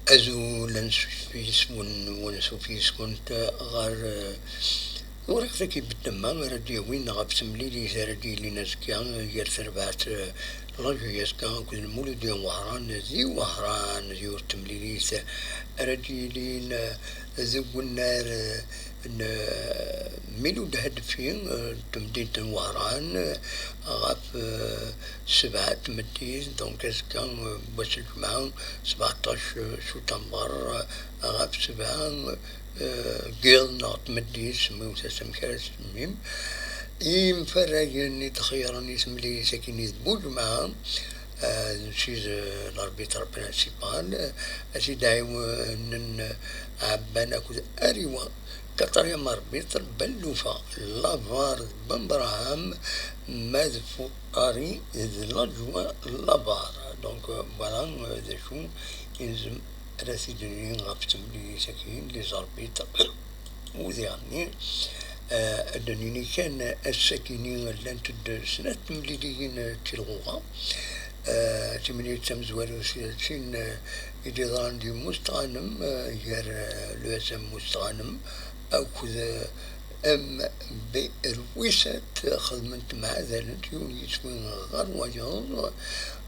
أزول فيس ونسوفيس كنت غار ورك ذكي بالدماغ ردي وين غاب سمليلي ردي لي ناس كان يرثر بعت رجل يسكن كل مولد يوم وهران زي وهران زي تمليليس ردي لين ذو النار ان ميلو هدفين تمديد وهران غاب سبعة مدين دونك كان بس الجمعة 17 شتنبر غاب سبعة قيل نعط مديس موسى كاس ميم إيم فرجني تخيرني سملي ساكني ذبوج معاه شيز الاربيتر برينسيبال أشي دايو نن عبانا كود أريوا كتر يا مربيتر بلوفا لافار بمبراهام ماذ فقاري لجوا لافار دونك فوالا ذا شو ينزم راسيدني غابتم لي ساكين لي زاربيتر وذيعني أدنيني كان الساكنين لان تد سنة مليليين تلغوها تمنية تمزوالو سين إدي ظان دي مستغانم غير لواسم مستغانم أو كذا أم برويسة خدمت مع ذلك يوني سوين غار وجهاز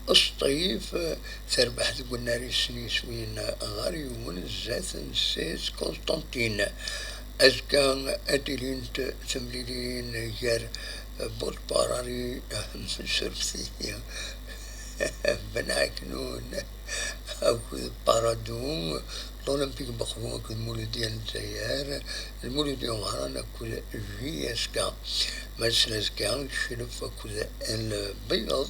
الصيف تربح ذو الناري سني سوين غار يوم الزاث نسيس قسطنطين أزكان أدلين تمليلين غير بولباراري سرفسي بناكنون أو بارادون الأولمبيك بخوان كل مولدين الجزائر المولدين هرانا كل جيسكا مثلا كان شرف كل البيض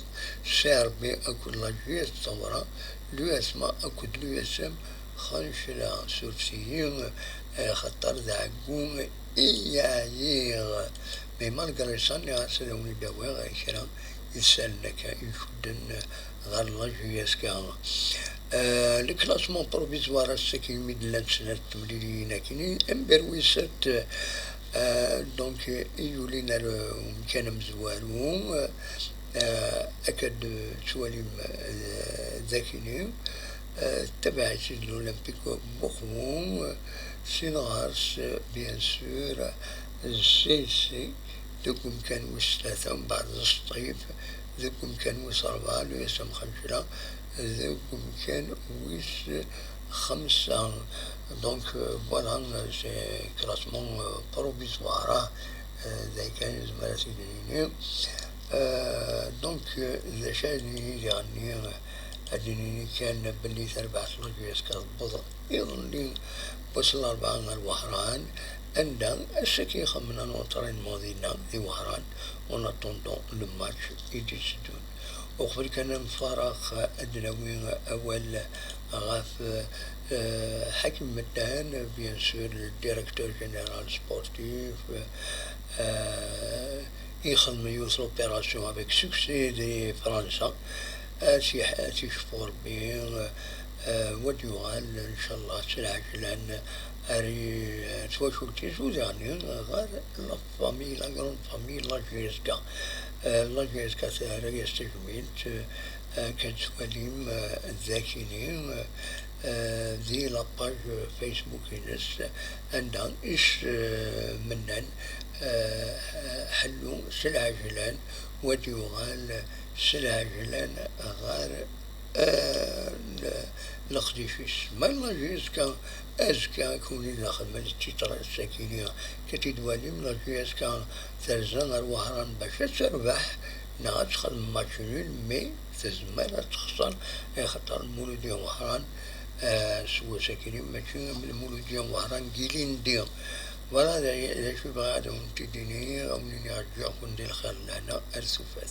سربي أكل جيس ثمرة لواسما أكل لواسم خنشلا سورسيين خطر ذاقون إياييغ بمال قريسان يعسلوني دواغ إشرا يسألنك يشدن غير لاجيس كان الكلاسمون بروفيزوار السكين ميدلان سنة تمليلين كيني امبرويسات دونك يولينا كان مزوالو أكد شوالي ذاكيني تبعت الأولمبيك بخوم سينغارس بيان سور السيسي ذوكم كان وثلاثة بعد الصيف ذوكم كان وصربعة لويسم خمسة ذوكم كان ويس خمسة دونك فوالا سي كلاسمون بروفيزوار ذا كان زملاء سيدنيين دونك ذا شاني يعني أدنيني كان بلي تربع سلوكيس كالبضع يظني بس الأربعة الوهران عندنا السكي خمنا نوترين ماضينا ذي وهران ونطندون الماتش يجي سدون وقبل كان مفارق أدنوي أول غاف حكم مدان بيان سور الديريكتور جنرال سبورتيف يخدم يوث لوبيراسيون افيك سوكسي دي فرنسا سي شفور بين وديوغال ان شاء الله سلاح لان اري توشو تيزو يعني غير لا فامي لا غرون فامي لا جيسكا لا جيسكا سي يستجميت كتوليم الذاكرين ذي لاباج فيسبوك ينس عندها إيش منن حلو سلع جلان وديوغال سلع جلان غير نقديفيس ما الله جيسكا أزكا كوني ناخذ من التيتر الساكينية كتدوالي من الجيسكا ثرزان الوهران باش تربح ناس خدم ماتشونيل مي تزمالا تخسر خاطر المولودية وهران سوا ساكنين ماشي من المولودية وهران قيلين ديهم ولا لا شو بعد ونتديني أو نرجع كون دي الخير لنا أرسوفات